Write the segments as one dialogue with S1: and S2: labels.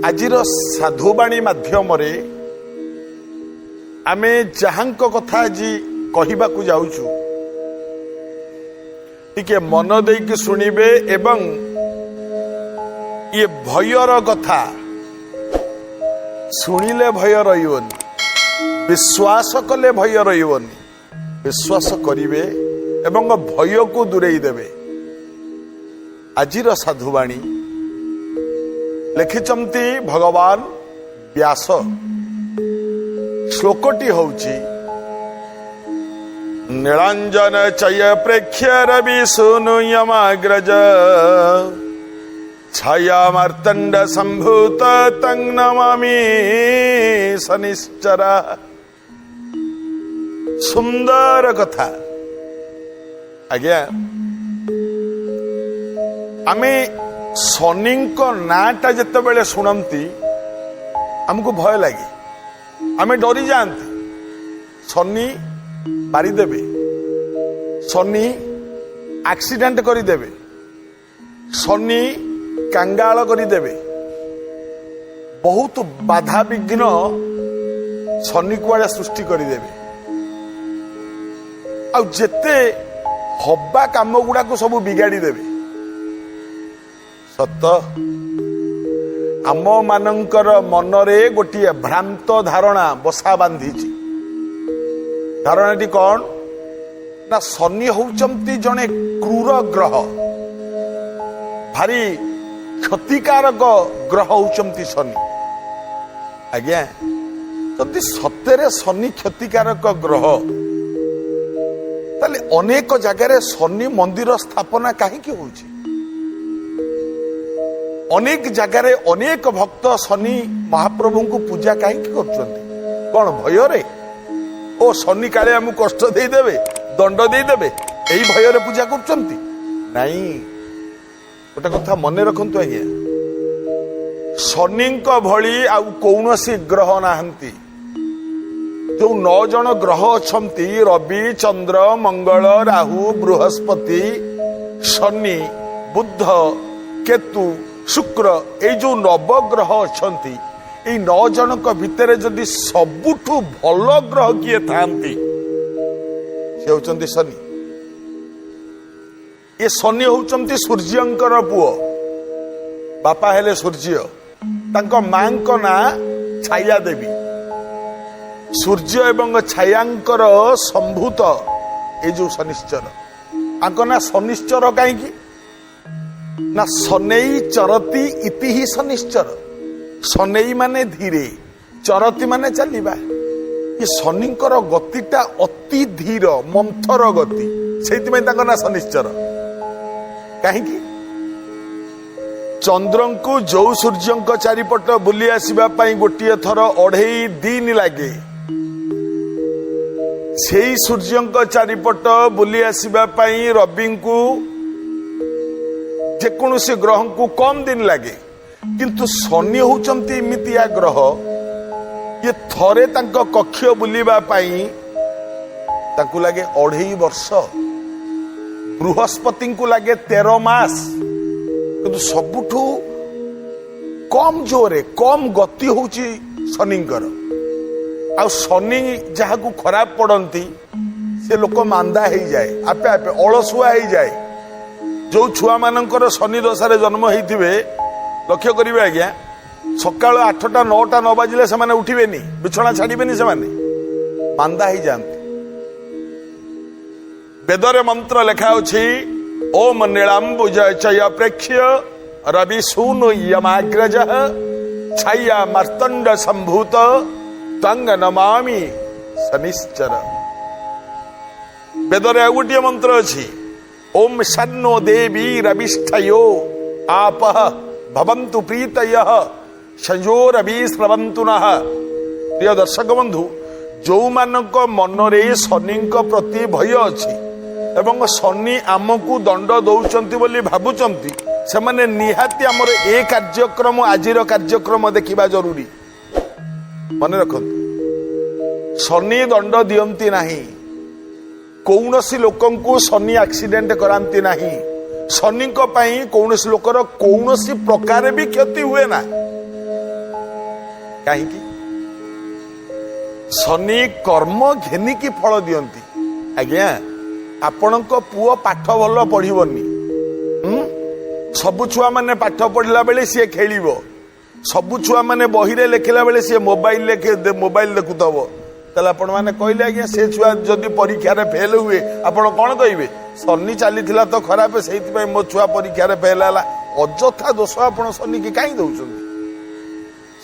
S1: आजिर साधुवाणी माध्यम आमे जहांक कथा आज कहवाकू जाऊचु टिके मन देकी शुणिबे एवं ये भयर कथा शुणिले भय रहिबनी, विश्वास कले भय रहिबनी, विश्वास करिवे एवं भय को दूरेई देवे। आजिर साधुवाणी लिखिचंती भगवान व्यास। श्लोकटी हौची नीलांजन चय प्रेक्ष्य रवि सूनुयमाग्रज छाया मार्तंड संभूत तं नमामि शनिश्चर। सुंदर कथा आज्ञा। आमे शनि नाटा जिते शुणती आमको भय लगे, आमे डरी जाती। शनि मारिदेवे, शनि एक्सीडेंट करदेवे, शनि कांगाल करदेवे, बहुत बाधा विघ्न शनि कुआड़े सृष्टि करदेवे। आते हवा काम गुड़ा को सब बिगाड़ी देवे। सत आम मानकर मनरे गोटे भ्रांत धारणा बसा बांधी। धारणाटी कौन ना शनि होउचंती जने क्रूर ग्रह, भारी क्षतिकारक ग्रह होउचंती शनि। आज्ञा जदि सतेरे शनि क्षतिकारक ग्रह ताले अनेक जगार शनि मंदिर स्थापना कहीं होउची। अनेक जगार अनेक भक्त शनि महाप्रभु को पूजा कहीं कर भय रे? ओ शनि काले आम कष्ट देदेवे, दंड देदेवे, यही भय पूजा कर नहीं। गोटे कथा मन रखु आज्ञा, शनि भली आउ कौन ग्रह नाहंती। जो 9 जन ग्रह अच्छी रवि चंद्र मंगल राहु बृहस्पति शनि बुध केतु शुक्र, ये जो नवग्रह अच्छी, ये 9 जन भितर जदि सबुठु भल ग्रह किए थांती से होचंती शनि। ये शनि होचंती सूर्यंकर पुओ, बापा हेले सूर्य, तांको मां को ना छाया देवी। सूर्य एवं छायांकर संभूत ये जो शनिश्चर, आंको ना शनिश्चर कहीं ना शनई चरती इति ही शनिश्चर। शनई माने धीरे, चरती माने चलिबा। ये शनिकर गतिटा अति धीर मंथर गति, से ना शनिश्चर। कहीं चंद्र को जो सूर्य चारिपट बुली आसवा गोटे थर 2.5 दिन लगे, से सूर्य चारिपट बुली आसवा रवि को जेकोसी ग्रह को कम दिन लगे। किंतु शनि होचंती इमितिया ग्रह, ये थरे तांको कक्ष बुलिबा पाई ताकू लगे 2.5 वर्ष, बृहस्पति को लगे 13 मास। किंतु सबुठु कम जोरे कम गति होची शनिंकर। आ शनि जहा को खराब पड़ती से लोक मांदा हो जाए, आपे आपे अलसुआ हो जाए। जो छुआ मानकर शनि दशारे जन्म होते लक्ष्य करेंगे आज्ञा, सका 8टा 9टा न बाजिले से उठे बिछना छाड़े, से मांदा ही जाती। वेदरे मंत्र लेखा अच्छी ओम नीलांबुज चय प्रेक्ष्य रवि सूनु यमाग्रज छाया मार्तंड संभूत तंग नमामि शनिश्चर। वेदरे गोटे मंत्र अच्छी ओम शन्नो देवी रविष्ठयो आपः भवन्तु प्रीतयः संजो रवि स्रवन्तु नः। प्रिय दर्शक बंधु, जो मानक मनरे शनि प्रति भय अच्छी एवं शनि आमको दंड दौरान बोली भावुंट से माने निहाती आमर ए कार्यक्रम आजिर कार्यक्रम देखा जरूरी। मन रखु शनि दंड दियंती नहीं, कौनसी लोकंकु शनि एक्सीडेंट करांती नहीं। शनि को पाई कौनसी लोकर कौनसी प्रकार भी क्षति हुए ना। कहीं शनि कर्म घेनिकी फल दियंती। आज्ञा आपण पुओ पाठ भल पढ़नी, सबु छुआ माने पाठ पढ़ला बेले सी खेलिब, सबु छुआ माने बही रे लेखिला बेले सी मोबाइल देखुथब, ताले आपण माने कहले आज्ञा से छुआ जदि परीक्षा रे फेल हुए आपण कौन कहिबे शनि चली तो खराब से मो छुआ परीक्षा रे फेल है। अजथा दोष आपण शनि की कहीं दौरान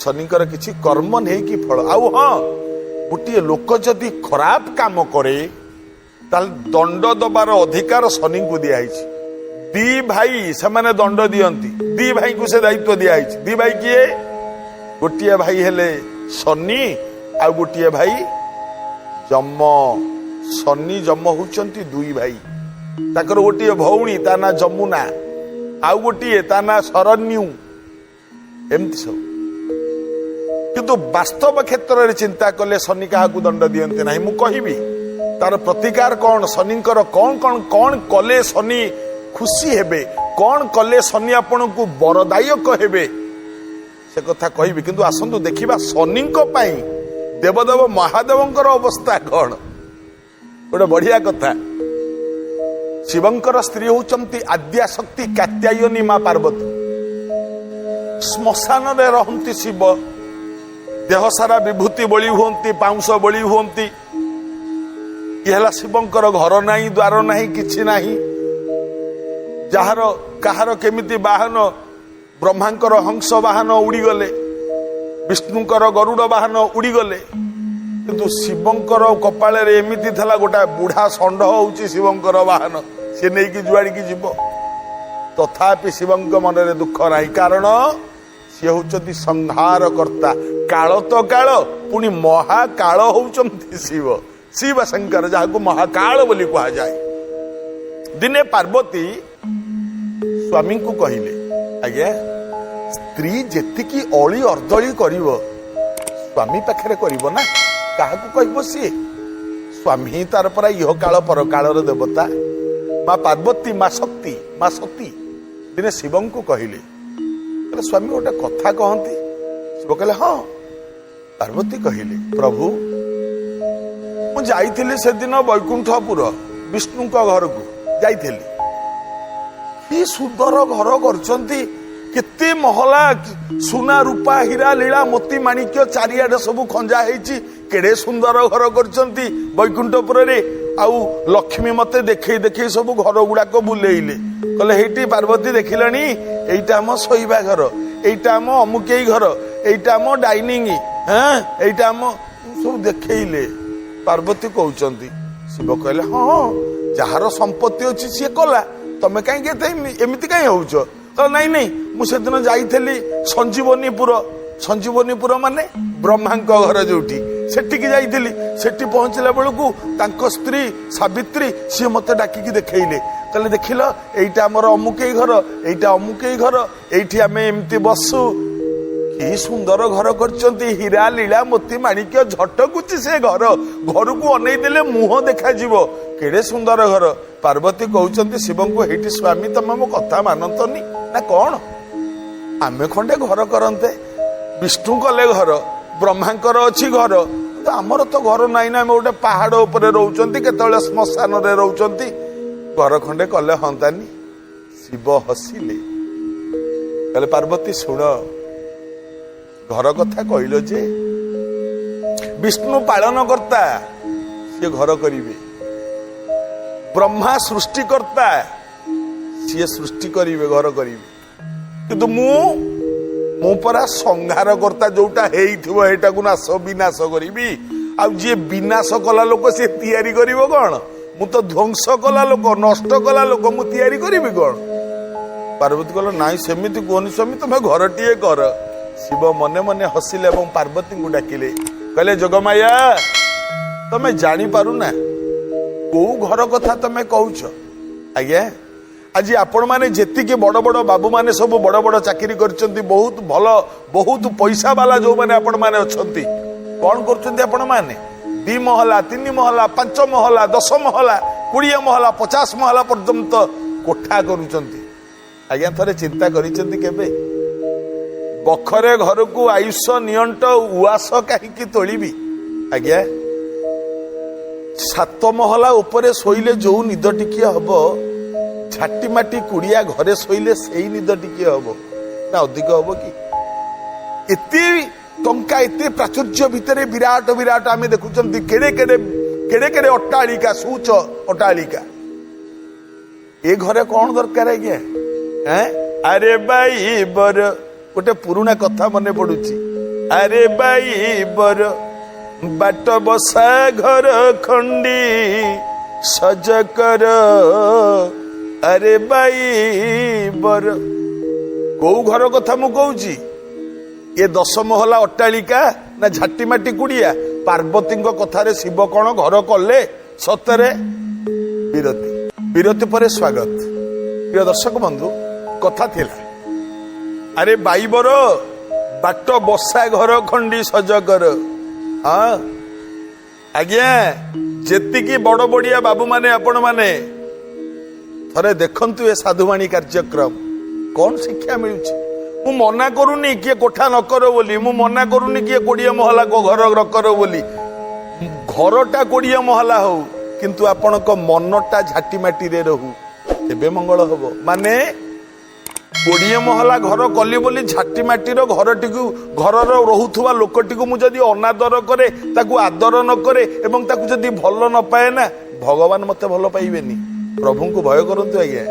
S1: शनिकर किसी कर्म नहीं कि फल। आउ हाँ गोटे लोक जदि खराब काम करे दंड दबार अधिकार शनि को दिखाई। दी भाई से माने दंड दियंती, दी भाई को से दायित्व दिखाई। दी भाई किए गोटे भाई हेले शनि आ गोटे भाई जम। शनि जम होचंती दुई भाई, ताकर गोटे भौणी ता ना जमुना, आउ गोटे ता ना शरण्यू, एमती सब। किंतु वास्तव क्षेत्र में चिंता कले शनि क्या दंड दियंते नहीं। मु कहिबी तार प्रतिकार कौन, शनिकर कौन कौन कौन कले शनि खुशी हेबे, कौन कले शनि आपण को वरदायक हेबे से कथा कहिबी। किंतु आसंतु देखिबा शनिको पई देवदेव महादेवंकर अवस्था कौन। गोटे बढ़िया कथा, शिवंकर स्त्री होचंती आद्या शक्ति कात्यायनी मां पार्वती। श्मशान रे रहंती शिव, देह सारा विभूति बलि हुंती, पाउंस बलि हुंती। ये शिवंकर घर नाही, द्वार नाही, किछि नाही। जार कहार केमिति वाहन, ब्रह्मांकर हंस वाहन उड़ी गले, विष्णुकर गरुड़ वाहन उड़ी गले, किंतु शिवंकर कपाले रे एमिति थला गोटा बुढ़ा षंढ होउची शिवंकर वाहन, से नहीं कि जुआड़ी की जीव। तथापि शिवंक मन रे दुख नाही, कारण सी होचंती संहार कर्ता। काल तो काल पुणी महाकाल होचंती शिव, शिव शंकर जहां महाकाल बोली कहा जाए। दिने पार्वती स्वामी को कहले आज्ञा स्त्री जेतिकी अली अर्दली करिवो स्वामी पाखरे करिवो ना, काहाकू कहबो सी स्वामी ही तार परा इह काल पर कालर देवता मां पार्वती, मां शक्ति, मां सती। दिने शिवं को कहले स्वामी गोटे कथा कहती। शिव कहले हाँ। पार्वती कहले प्रभु मु जाइथिली से दिन वैकुंठपुर विष्णु घर को जाइथिली, कि सुंदर घर करचंती, केते महला सुना रूपा हीरा लीला मोती माणिक्य चारिआडे सब खंजा हेची, केड़े सुंदर घर करचंती वैकुंठपुर रे। आउ लक्ष्मी मते देखई देखई सब घर गुड़ाक बुलेइले, कहले हेटी पार्वती देखिलानी एइटा हम सोइबा घर, एइटा हम अमुकेई घर, एइटा हम डाइनिंग, हाँ एइटा हम सब देखइले। पार्वती कहउचंती। शिव कहले हाँ जार संपत्ति अछि से कला, तमे काई के एमिति काई होउछ। कहले नहीं नहीं मु सेदिन जाइथली संजीवनीपुर, संजीवनीपुर माने ब्रह्मांक घर जोठी, सेठी की जाइथली। सेठी पहुंचला बेलकू तांको स्त्री सावित्री सी मते डाकिकी देखइले, कहले देखिल एइटा हमर अमुकेई घर, एइटा अमुकेई घर, एइठी आमे एमती बसु, कि सुंदर घर करचंती, हीरा लीला मोती माणिक्य झटकुची से घर, घर को अनै देले मुह देखा जीवो, केड़े सुंदर घर। पार्वती कहउचंती शिवं को हेठी स्वामी तमे मो कथा मानंतनी ना कौन, आमे खंडे घर करंते, विष्णु कले घर, ब्रह्मांकर अछि घर, तो आमर तो घर नाई ना, गोटे पहाड़ उपरे रहउचंती, केतले श्मशान रे रहउचंती, घर खंडे कले हंतानी। शिव हसिले कहले पार्वती सुन घर कथा कहल जे विष्णु पालन करता सी घर करिवे, ब्रह्मा सृष्टि करता सी सृष्टि करिवे घर करिवे, किंतु मु परा संहार करता, जोटा हेइथिबो हेटा को नाश विनाश करिवी। आ जे विनाश कला लोक से तैयारी करिवो कोन, मु तो ध्वंस कला लोक, नष्ट कला लोक, मु तैयारी करिवि कोन। पार्वती कहला नाई सेमिति कोनी स्वामी, तमे घरटिए कर। शिव मने मने हसिले और पार्वती को डाकिले, कहले जोगमाया तमे जानी पारु ना को घर कथा तमे कहूछ। आज्ञा आज आपण माने जेतिके बड़ बड़ बाबू माने सब बड़ बड़ चाकरी करचंती, बहुत भल बहुत पैसा वाला जो माने आपण माने अछंती, कौन करचंती आपण माने 2 महला 3 महला 5 महला 10 महला 20 महला 50 महला पर्यंत कोठा करूचंती। आज्ञा थरे चिंता करिचंती केबे ପଖରେ ଘରକୁ ଆୟୁଷ ନିଅଣ୍ଟ ଉଆସ କାହିଁକି ତୋଳିବି। ଆଜ୍ଞା, 7 ମହଲା ଉପରେ ଶୋଇଲେ ଯୋଉ ନିଦ ଟିକିଏ ହବ, ଝାଟି ମାଟି କୁଡିଆ ଘରେ ଶୋଇଲେ ସେଇ ନିଦ ଟିକିଏ ହବ ନା ଅଧିକ ହବ କି? ଏତେ ଟଙ୍କା, ଏତେ ପ୍ରାଚୁର୍ଯ୍ୟ ଭିତରେ ବିରାଟ ବିରାଟ ଆମେ ଦେଖୁଛନ୍ତି କେଡେ କେଡେ କେଡେ ଅଟ୍ଟାଳିକା, ସୁଉଚ୍ଚ ଅଟ୍ଟାଳିକା। ଏ ଘରେ କଣ ଦରକାର ଆଜ୍ଞା? ଆରେ ବାଇ ବର, ଗୋଟେ ପୁରୁଣା କଥା ମନେ ପଡୁଛି। ଆରେ ବାଇ ବର ବାଟ ବସା ଘର ଖଣ୍ଡି ସଜ କର, ଆରେ ବାଇ ବର। କୋଉ ଘର କଥା ମୁଁ କହୁଛି? ଏ 10 ମହଲା ଅଟ୍ଟାଳିକା ନା ଝାଟି ମାଟି କୁଡିଆ? ପାର୍ବତୀଙ୍କ କଥାରେ ଶିବ କଣ ଘର କଲେ? ସତରେ ବିରତି। ବିରତି ପରେ ସ୍ୱାଗତ। ପ୍ରିୟ ଦର୍ଶକ ବନ୍ଧୁ, କଥା ଥିଲା ଆରେ ବାଇବର ବାଟ ବସା ଘର ଖଣ୍ଡି ସଜ କର। ହଁ ଆଜ୍ଞା, ଯେତିକି ବଡ ବଡିଆ ବାବୁ ମାନେ, ଆପଣ ମାନେ ଥରେ ଦେଖନ୍ତୁ ଏ ସାଧୁବାଣୀ କାର୍ଯ୍ୟକ୍ରମ, କଣ ଶିକ୍ଷା ମିଳୁଛି। ମୁଁ ମନା କରୁନି କିଏ କୋଠା ନ କର ବୋଲି, ମୁଁ ମନା କରୁନି କିଏ 20 ମହଲା ଘର ନ କର ବୋଲି। ଘରଟା 20 ମହଲା ହଉ, କିନ୍ତୁ ଆପଣଙ୍କ ମନଟା ଝାଟି ମାଟିରେ ରହୁ, ଏବେ ମଙ୍ଗଳ ହବ। ମାନେ 20 ମହଲା ଘର କଲି ବୋଲି ଝାଟି ମାଟିର ଘରଟିକୁ, ଘରର ରହୁଥିବା ଲୋକଟିକୁ ମୁଁ ଯଦି ଅନାଦର କରେ, ତାକୁ ଆଦର ନ କରେ ଏବଂ ତାକୁ ଯଦି ଭଲ ନ ପାଏ ନା, ଭଗବାନ ମତେ ଭଲ ପାଇବେନି। ପ୍ରଭୁଙ୍କୁ ଭୟ କରନ୍ତୁ ଆଜ୍ଞା।